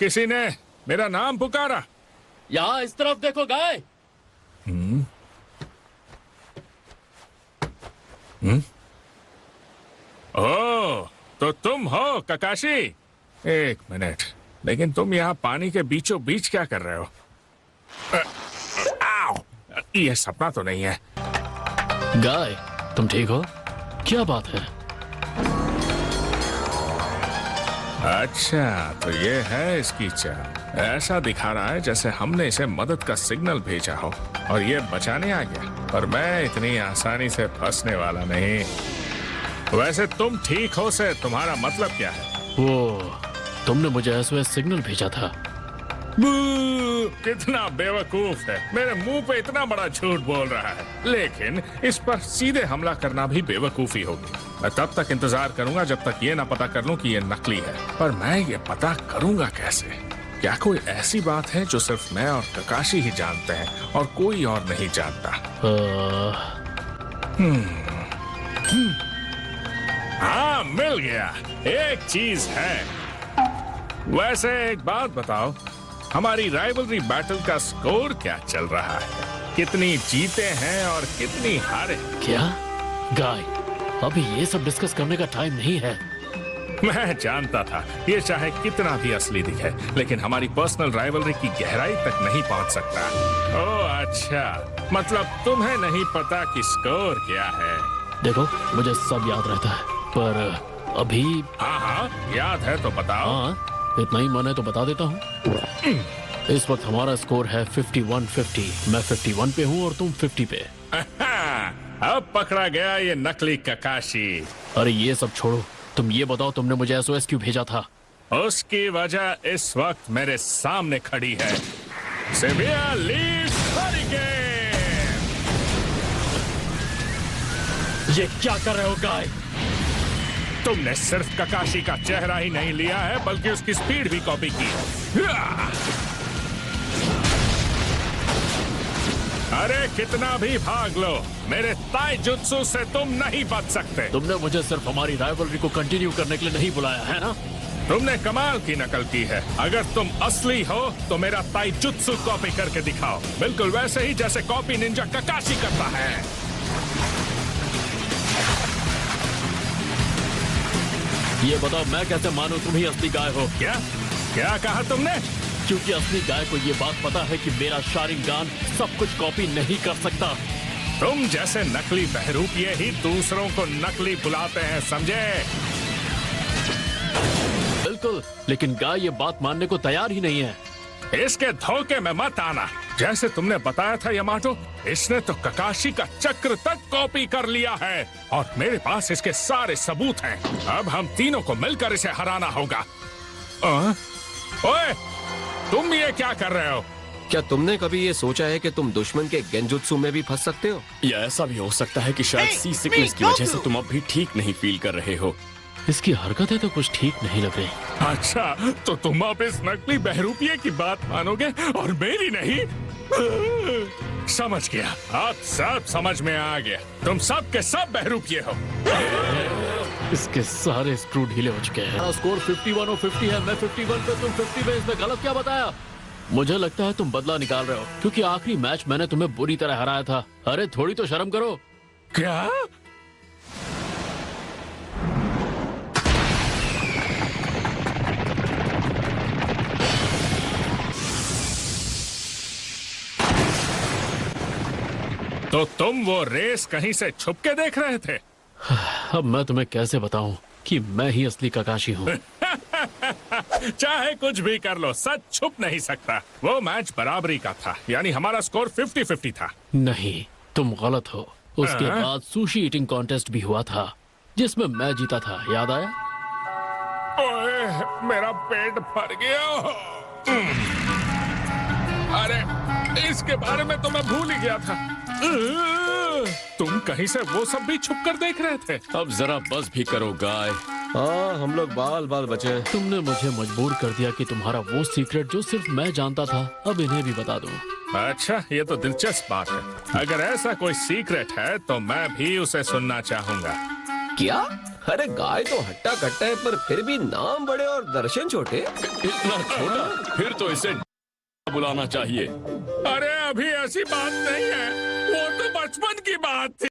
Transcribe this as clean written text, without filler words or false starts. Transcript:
किसी ने मेरा नाम पुकारा। यहाँ इस तरफ देखो गाय। ओह, तो तुम हो ककाशी। एक मिनट, लेकिन तुम यहाँ पानी के बीचों बीच क्या कर रहे हो? आओ, ये सपना तो नहीं है। गाय, तुम ठीक हो? क्या बात है? अच्छा, तो ये है इसकी चाल। ऐसा दिखा रहा है जैसे हमने इसे मदद का सिग्नल भेजा हो और ये बचाने आ गया, पर मैं इतनी आसानी से फंसने वाला नहीं। वैसे तुम ठीक हो से तुम्हारा मतलब क्या है? वो तुमने मुझे एसओएस सिग्नल भेजा था। कितना बेवकूफ है, मेरे मुंह पे इतना बड़ा झूठ बोल रहा है, लेकिन इस पर सीधे हमला करना भी बेवकूफी होगी। मैं तब तक इंतजार करूंगा जब तक ये ना पता कर लूं कि ये नकली है। पर मैं ये पता करूंगा कैसे? क्या कोई ऐसी बात है जो सिर्फ मैं और ककाशी ही जानते हैं और कोई और नहीं जानता? हाँ, मिल गया। एक चीज है। वैसे एक बात बताओ, हमारी राइवलरी बैटल का स्कोर क्या चल रहा है? कितनी जीते हैं और कितनी हारे? क्या गाय, अभी ये सब डिस्कस करने का टाइम नहीं है। मैं जानता था, ये चाहे कितना भी असली दिखे, लेकिन हमारी पर्सनल राइवलरी की गहराई तक नहीं पहुंच सकता। ओह अच्छा, मतलब तुम्हें नहीं पता कि स्कोर क्या है? देखो, मुझे सब याद रहता है, पर अभी। हाँ, याद है तो बताओ। हाँ, इतना ही मन है तो बता देता हूँ। इस वक्त हमारा स्कोर है 51-50। मैं 51 पे हूँ और तुम 50 पे। अब पकड़ा गया ये नकली ककाशी। अरे ये सब छोड़ो, तुम ये बताओ, तुमने मुझे एसओएस क्यों भेजा था? उसकी वजह इस वक्त मेरे सामने खड़ी है। Severe leaf hurricane. ये क्या कर रहे हो गाय? तुमने सिर्फ ककाशी का चेहरा ही नहीं लिया है, बल्कि उसकी स्पीड भी कॉपी की। अरे कितना भी भाग लो, मेरे ताइजुत्सु से तुम नहीं बच सकते। तुमने मुझे सिर्फ हमारी राइवलरी को कंटिन्यू करने के लिए नहीं बुलाया है ना? तुमने कमाल की नकल की है। अगर तुम असली हो तो मेरा ताइजुत्सु कॉपी करके दिखाओ, बिल्कुल वैसे ही जैसे कॉपी निंजा ककाशी करता है। ये बताओ, मैं कैसे मानूं तुम ही असली गाय हो? क्या क्या कहा तुमने? क्योंकि असली गाय को ये बात पता है कि मेरा शारिंगान सब कुछ कॉपी नहीं कर सकता। तुम जैसे नकली बहरूपिये ही दूसरों को नकली बुलाते हैं, समझे? बिल्कुल, लेकिन गाय ये बात मानने को तैयार ही नहीं है। इसके धोखे में मत आना। जैसे तुमने बताया था यामाटो, इसने तो ककाशी का चक्र तक कॉपी कर लिया है और मेरे पास इसके सारे सबूत हैं। अब हम तीनों को मिलकर इसे हराना होगा। ओए, तुम ये क्या कर रहे हो? क्या तुमने कभी ये सोचा है कि तुम दुश्मन के गेंजुत्सु में भी फंस सकते हो? या ऐसा भी हो सकता है कि शायद सी सिकनेस की वजह से तुम अब भी ठीक नहीं फील कर रहे हो। इसकी हरकतें तो कुछ ठीक नहीं लग रही। अच्छा, तो तुम अब इस नकली बहरूपिये की बात मानोगे और मेरी नहीं? समझ गया, अब सब समझ में आ गया। तुम सब के सब बहरूपिये हो। इसके सारे स्क्रू ढीले हो चुके हैं। स्कोर 51 और 50 है। मैं 51 पे, तुम 50 पे। इसमें गलत क्या बताया? मुझे लगता है तुम बदला निकाल रहे हो, क्योंकि आखिरी मैच मैंने तुम्हें बुरी तरह हराया था। अरे थोड़ी तो शर्म करो। क्या? तो तुम वो रेस कहीं से छुप के देख रहे थे? अब मैं तुम्हें कैसे बताऊं कि मैं ही असली ककाशी हूँ। चाहे कुछ भी कर लो, सच छुप नहीं सकता। वो मैच बराबरी का था, यानी हमारा स्कोर 50-50 था। नहीं, तुम गलत हो। उसके बाद सुशी ईटिंग कॉन्टेस्ट भी हुआ था, जिसमें मैं जीता था, याद आया? ओए, मेरा पेट भर गया। अरे, इसके बारे में तो मैं भूल ही गया था। तुम कहीं से वो सब भी छुप कर देख रहे थे? अब जरा बस भी करो गाय। हाँ, हम लोग बाल बाल बचे। तुमने मुझे मजबूर कर दिया कि तुम्हारा वो सीक्रेट जो सिर्फ मैं जानता था, अब इन्हें भी बता दूं। अच्छा, ये तो दिलचस्प बात है। अगर ऐसा कोई सीक्रेट है तो मैं भी उसे सुनना चाहूंगा। क्या? अरे गाय तो हट्टा कट्टा है, पर फिर भी नाम बड़े और दर्शन छोटे। इतना छोटा, फिर तो इसे बुलाना चाहिए। अरे अभी ऐसी बात नहीं है, वो तो बचपन की बात थी।